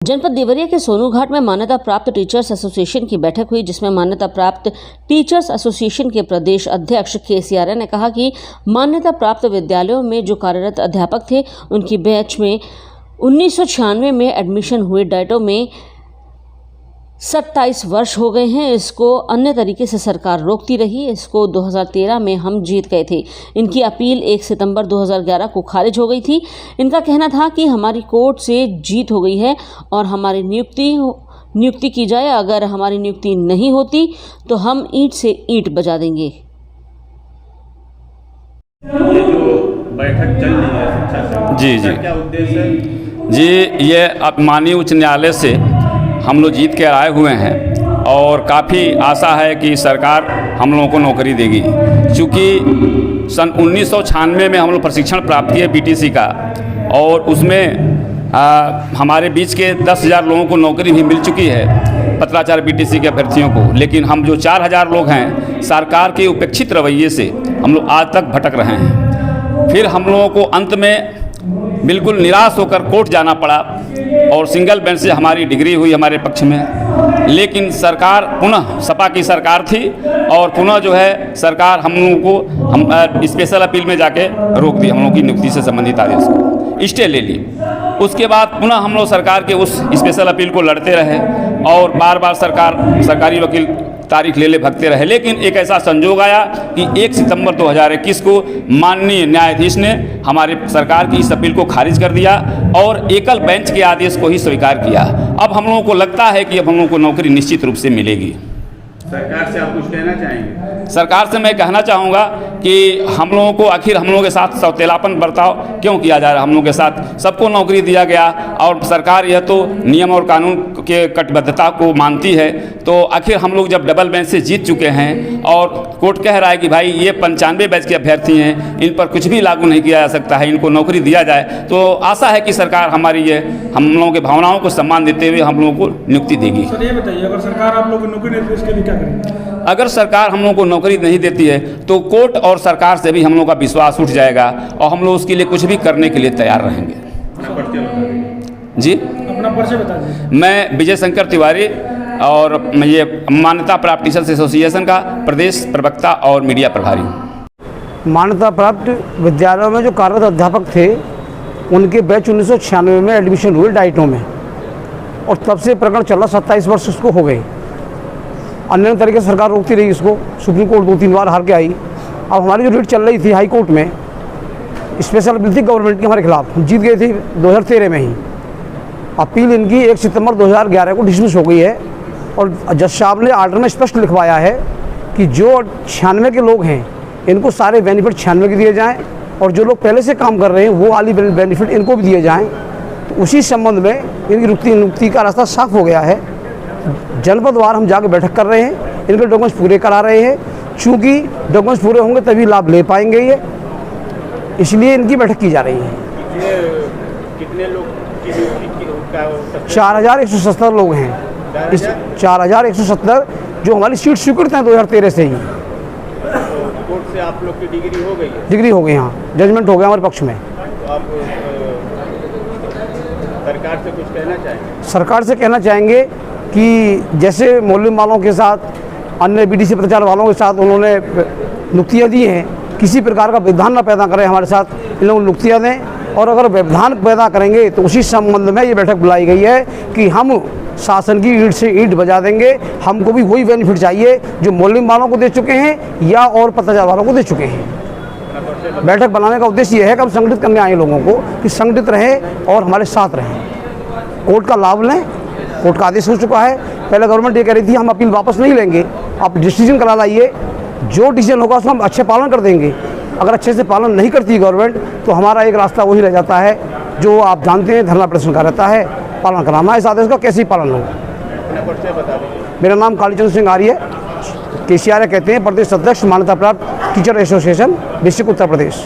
जनपद देवरिया के सोनू घाट में मान्यता प्राप्त टीचर्स एसोसिएशन की बैठक हुई, जिसमें मान्यता प्राप्त टीचर्स एसोसिएशन के प्रदेश अध्यक्ष के आर्य ने कहा कि मान्यता प्राप्त विद्यालयों में जो कार्यरत अध्यापक थे, उनकी बैच में 1996 में एडमिशन हुए डाइटों में 27 वर्ष हो गए हैं। इसको अन्य तरीके से सरकार रोकती रही। इसको 2013 में हम जीत गए थे। इनकी अपील 1 सितंबर 2011 को खारिज हो गई थी। इनका कहना था कि हमारी कोर्ट से जीत हो गई है और हमारी नियुक्ति की जाए। अगर हमारी नियुक्ति नहीं होती तो हम ईंट से ईंट बजा देंगे। ये जो बैठक चल रही है शिक्षा से, क्या उद्देश्य है? जी, ये अब माननीय उच्च न्यायालय से हम लोग जीत के आए हुए हैं और काफ़ी आशा है कि सरकार हम लोगों को नौकरी देगी, क्योंकि सन 1996 में हम लोग प्रशिक्षण प्राप्त किए बीटीसी का, और उसमें हमारे बीच के 10,000 लोगों को नौकरी भी मिल चुकी है, पत्राचार बीटीसी के अभ्यर्थियों को। लेकिन हम जो 4,000 लोग हैं, सरकार के उपेक्षित रवैये से हम लोग आज तक भटक रहे हैं। फिर हम लोगों को अंत में बिल्कुल निराश होकर कोर्ट जाना पड़ा और सिंगल बेंच से हमारी डिग्री हुई हमारे पक्ष में। लेकिन सरकार पुनः सपा की सरकार थी और पुनः जो है सरकार हम लोगों को हम स्पेशल अपील में जाके रोक दी, हम लोगों की नियुक्ति से संबंधित आदेश को स्टे ले ली। उसके बाद पुनः हम लोग सरकार के उस स्पेशल अपील को लड़ते रहे और बार बार सरकारी वकील तारीख ले भगते रहे। लेकिन एक ऐसा संजोग आया कि 1 सितंबर 2021 को माननीय न्यायाधीश ने हमारे सरकार की इस अपील को खारिज कर दिया और एकल बेंच के आदेश को ही स्वीकार किया। अब हम लोगों को लगता है कि अब हम लोगों को नौकरी निश्चित रूप से मिलेगी। सरकार से आप कुछ कहना चाहेंगे? सरकार से मैं कहना चाहूँगा कि हम लोगों को आखिर हम लोगों के साथ सौतेलापन बर्ताव क्यों किया जा रहा है। हम लोगों के साथ सबको नौकरी दिया गया और सरकार यह तो नियम और कानून के कटिबद्धता को मानती है, तो आखिर हम लोग जब डबल बेंच से जीत चुके हैं और कोर्ट कह रहा है कि भाई ये 95 बैच के अभ्यर्थी हैं, इन पर कुछ भी लागू नहीं किया जा सकता है, इनको नौकरी दिया जाए, तो आशा है कि सरकार हमारी ये हम लोगों के भावनाओं को सम्मान देते हुए हम लोगों को नियुक्ति देगी। सर ये बताइए, अगर सरकार आप लोगों को नौकरी नहीं देती इसके लिए क्या करेंगे? अगर सरकार हम लोगों को नौकरी नहीं देती है तो कोर्ट और सरकार से भी हम लोगों का विश्वास उठ जाएगा और हम लोग उसके लिए कुछ भी करने के लिए तैयार रहेंगे। जी, अपना परिचय बता दीजिए। मैं विजय शंकर तिवारी और ये मान्यता प्राप्त टीचर्स एसोसिएशन का प्रदेश प्रवक्ता और मीडिया प्रभारी हूँ। मान्यता प्राप्त विद्यालयों में जो कार्यरत अध्यापक थे, उनके बैच 1996 में एडमिशन हुए डाइटों में, और तब से प्रकरण चल रहा, 27 वर्ष उसको हो गए। अन्य तरीके से सरकार रोकती रही इसको, सुप्रीम कोर्ट 2-3 बार हार के आई। अब हमारी जो रिट चल रही थी हाई कोर्ट में, स्पेशल अपील थी गवर्नमेंट की हमारे खिलाफ, हम जीत गए थे 2013 में ही। अपील इनकी 1 सितंबर 2011 को डिसमिस हो गई है और जज साहब ने आर्डर में स्पष्ट लिखवाया है कि जो 96 के लोग हैं इनको सारे बेनिफिट 96 के दिए जाएँ और जो लोग पहले से काम कर रहे हैं वो वाली बेनिफिट इनको भी दिए जाएँ। तो उसी संबंध में इनकी नियुक्ति का रास्ता साफ हो गया है। जनपदवार हम जाकर बैठक कर रहे हैं, इनके डॉक्यूमेंट्स पूरे करा रहे हैं। चूँकि डॉक्यूमेंट्स पूरे होंगे तभी लाभ ले पाएंगे ये, इसलिए इनकी बैठक की जा रही है। कितने लोग 4170 लोग हैं। इस 4170 जो हमारी सीट स्वीकृत हैं 2013 से ही। कोर्ट से आप लोग की डिग्री हो गई है? डिग्री हो गई, हाँ, जजमेंट हो गया हमारे पक्ष में। तो आप सरकार से कुछ कहना चाहेंगे? सरकार से कहना चाहेंगे कि जैसे मौलवी वालों के साथ, अन्य बीटीसी प्रचार वालों के साथ उन्होंने नियुक्तियाँ दी हैं, किसी प्रकार का व्यवधान न पैदा करें हमारे साथ, इन लोगों को नियुक्तियाँ दें। और अगर व्यवधान पैदा करेंगे तो उसी संबंध में ये बैठक बुलाई गई है कि हम शासन की ईंट से ईंट बजा देंगे। हमको भी वही बेनिफिट चाहिए जो मौलवी वालों को दे चुके हैं या और पत्राचार वालों को दे चुके हैं। बैठक बनाने का उद्देश्य यह है कि हम संगठित करने आए लोगों को कि संगठित रहें और हमारे साथ रहें, कोर्ट का लाभ लें। कोर्ट का आदेश हो चुका है। पहले गवर्नमेंट ये कह रही थी हम अपील वापस नहीं लेंगे, आप डिसीजन करा लाइए, जो डिसीजन होगा उसका हम अच्छे पालन कर देंगे। अगर अच्छे से पालन नहीं करती गवर्नमेंट तो हमारा एक रास्ता वही रह जाता है जो आप जानते हैं, धरना प्रदर्शन का रहता है। पालन कराना इस आदेश का कैसे ही पालन होगा। मेरा नाम कालीचंद सिंह आर्य, के आर्य कहते हैं, प्रदेश अध्यक्ष मान्यता प्राप्त teacher association district Uttar Pradesh.